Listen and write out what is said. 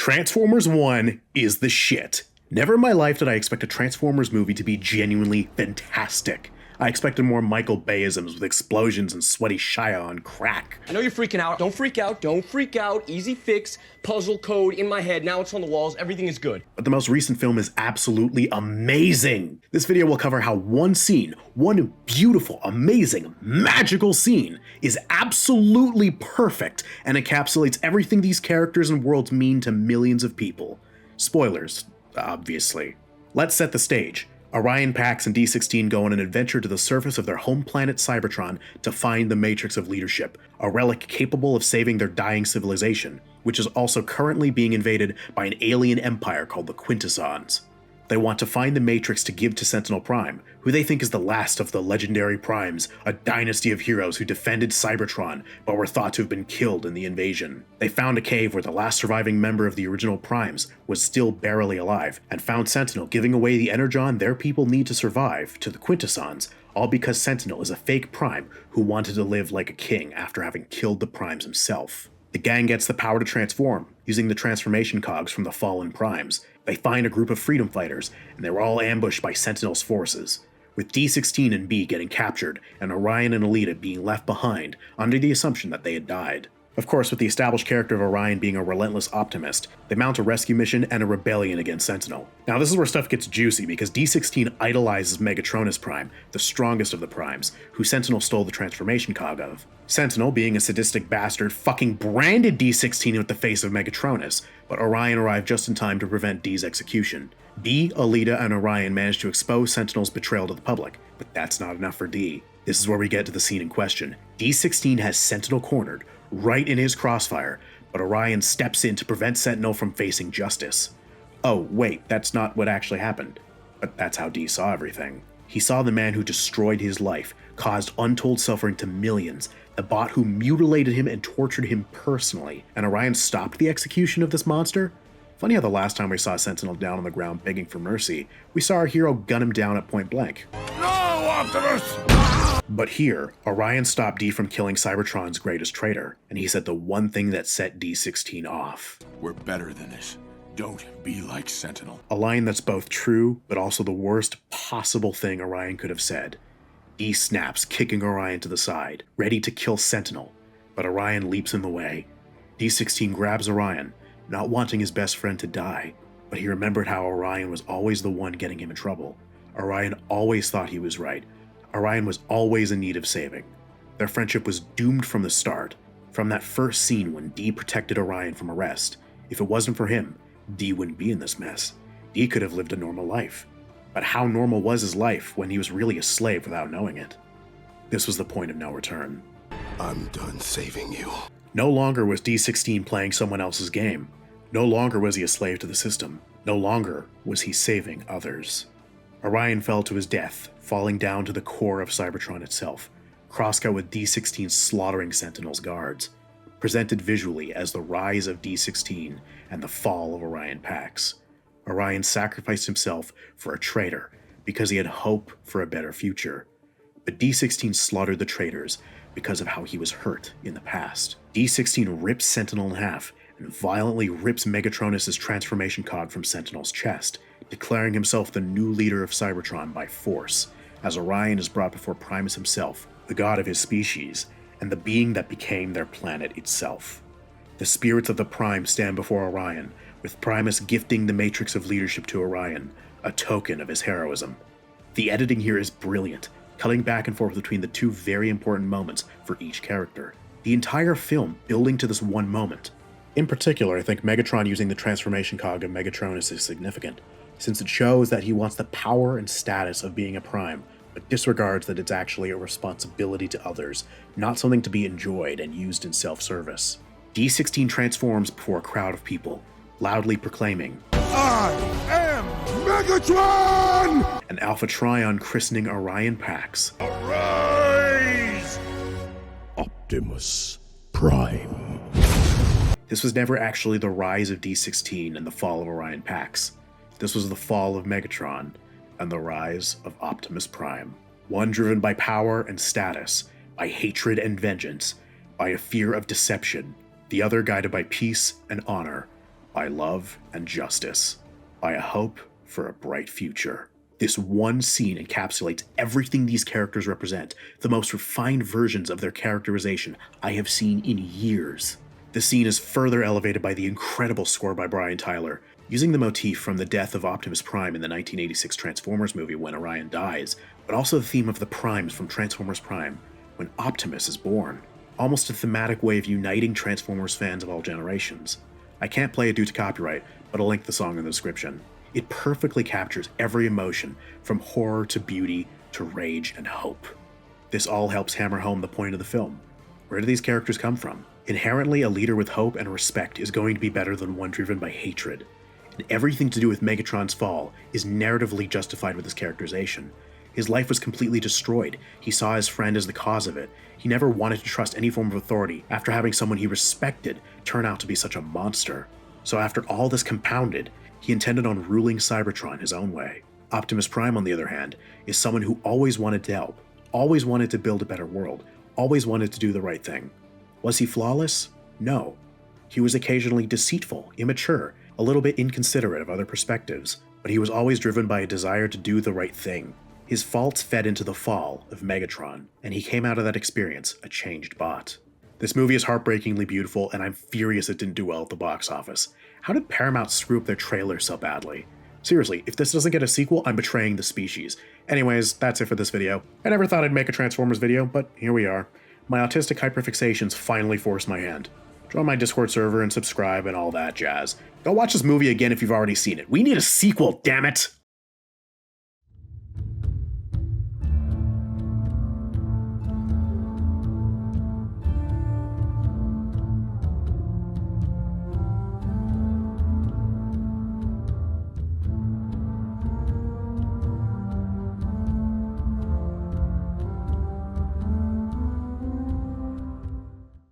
Transformers 1 is the shit. Never in my life did I expect a Transformers movie to be genuinely fantastic. I expected more Michael Bay-isms with explosions and sweaty Shia on crack. I know you're freaking out. Don't freak out. Don't freak out. Easy fix. Puzzle code in my head. Now it's on the walls. Everything is good. But the most recent film is absolutely amazing. This video will cover how one scene, one beautiful, amazing, magical scene, is absolutely perfect and encapsulates everything these characters and worlds mean to millions of people. Spoilers, obviously. Let's set the stage. Orion Pax and D16 go on an adventure to the surface of their home planet Cybertron to find the Matrix of Leadership, a relic capable of saving their dying civilization, which is also currently being invaded by an alien empire called the Quintessons. They want to find the Matrix to give to Sentinel Prime, who they think is the last of the legendary Primes, a dynasty of heroes who defended Cybertron but were thought to have been killed in the invasion. They found a cave where the last surviving member of the original Primes was still barely alive, and found Sentinel giving away the energon their people need to survive to the Quintessons, all because Sentinel is a fake Prime who wanted to live like a king after having killed the Primes himself. The gang gets the power to transform, using the transformation cogs from the fallen Primes. They find a group of freedom fighters, and they're all ambushed by Sentinel's forces, with D16 and B getting captured, and Orion and Alita being left behind under the assumption that they had died. Of course, with the established character of Orion being a relentless optimist, they mount a rescue mission and a rebellion against Sentinel. Now this is where stuff gets juicy, because D16 idolizes Megatronus Prime, the strongest of the Primes, who Sentinel stole the transformation cog of. Sentinel, being a sadistic bastard, fucking branded D16 with the face of Megatronus, but Orion arrived just in time to prevent D's execution. B, Alita, and Orion managed to expose Sentinel's betrayal to the public, but that's not enough for D. This is where we get to the scene in question. D16 has Sentinel cornered, right in his crossfire, but Orion steps in to prevent Sentinel from facing justice. Oh, wait, that's not what actually happened. But that's how D saw everything. He saw the man who destroyed his life, caused untold suffering to millions, the bot who mutilated him and tortured him personally, and Orion stopped the execution of this monster? Funny how the last time we saw Sentinel down on the ground begging for mercy, we saw our hero gun him down at point blank. No, Optimus! But here, Orion stopped D from killing Cybertron's greatest traitor, and he said the one thing that set D16 off. We're better than this. Don't be like Sentinel. A line that's both true, but also the worst possible thing Orion could have said. D snaps, kicking Orion to the side, ready to kill Sentinel, but Orion leaps in the way. D16 grabs Orion, not wanting his best friend to die, but he remembered how Orion was always the one getting him in trouble. Orion always thought he was right. Orion was always in need of saving. Their friendship was doomed from the start, from that first scene when D protected Orion from arrest. If it wasn't for him, D wouldn't be in this mess. D could have lived a normal life. But how normal was his life when he was really a slave without knowing it? This was the point of no return. I'm done saving you. No longer was D16 playing someone else's game. No longer was he a slave to the system. No longer was he saving others. Orion fell to his death, falling down to the core of Cybertron itself, crosscut with D16 slaughtering Sentinel's guards, presented visually as the rise of D16 and the fall of Orion Pax. Orion sacrificed himself for a traitor because he had hope for a better future. But D16 slaughtered the traitors because of how he was hurt in the past. D16 rips Sentinel in half and violently rips Megatronus' transformation cog from Sentinel's chest, declaring himself the new leader of Cybertron by force, as Orion is brought before Primus himself, the god of his species, and the being that became their planet itself. The spirits of the Prime stand before Orion, with Primus gifting the Matrix of Leadership to Orion, a token of his heroism. The editing here is brilliant, cutting back and forth between the two very important moments for each character. The entire film building to this one moment. In particular, I think Megatron using the transformation cog of Megatronus is significant, since it shows that he wants the power and status of being a Prime, but disregards that it's actually a responsibility to others, not something to be enjoyed and used in self-service. D16 transforms before a crowd of people, loudly proclaiming, I am Megatron! an Alpha Trion christening Orion Pax. Arise! Optimus Prime. This was never actually the rise of D16 and the fall of Orion Pax. This was the fall of Megatron and the rise of Optimus Prime. One driven by power and status, by hatred and vengeance, by a fear of deception, the other guided by peace and honor, by love and justice, by a hope for a bright future. This one scene encapsulates everything these characters represent, the most refined versions of their characterization I have seen in years. The scene is further elevated by the incredible score by Brian Tyler, using the motif from the death of Optimus Prime in the 1986 Transformers movie When Orion Dies, but also the theme of the Primes from Transformers Prime, when Optimus is born. Almost a thematic way of uniting Transformers fans of all generations. I can't play it due to copyright, but I'll link the song in the description. It perfectly captures every emotion, from horror to beauty to rage and hope. This all helps hammer home the point of the film. Where do these characters come from? Inherently, a leader with hope and respect is going to be better than one driven by hatred. And everything to do with Megatron's fall is narratively justified with his characterization. His life was completely destroyed. He saw his friend as the cause of it. He never wanted to trust any form of authority after having someone he respected turn out to be such a monster. So after all this compounded, he intended on ruling Cybertron his own way. Optimus Prime, on the other hand, is someone who always wanted to help, always wanted to build a better world, always wanted to do the right thing. Was he flawless? No. He was occasionally deceitful, immature, a little bit inconsiderate of other perspectives, but he was always driven by a desire to do the right thing. His faults fed into the fall of Megatron, and he came out of that experience a changed bot. This movie is heartbreakingly beautiful, and I'm furious it didn't do well at the box office. How did Paramount screw up their trailer so badly? Seriously, if this doesn't get a sequel, I'm betraying the species. Anyways, that's it for this video. I never thought I'd make a Transformers video, but here we are. My autistic hyperfixations finally forced my hand. Join my Discord server and subscribe and all that jazz. Go watch this movie again if you've already seen it. We need a sequel, damn it!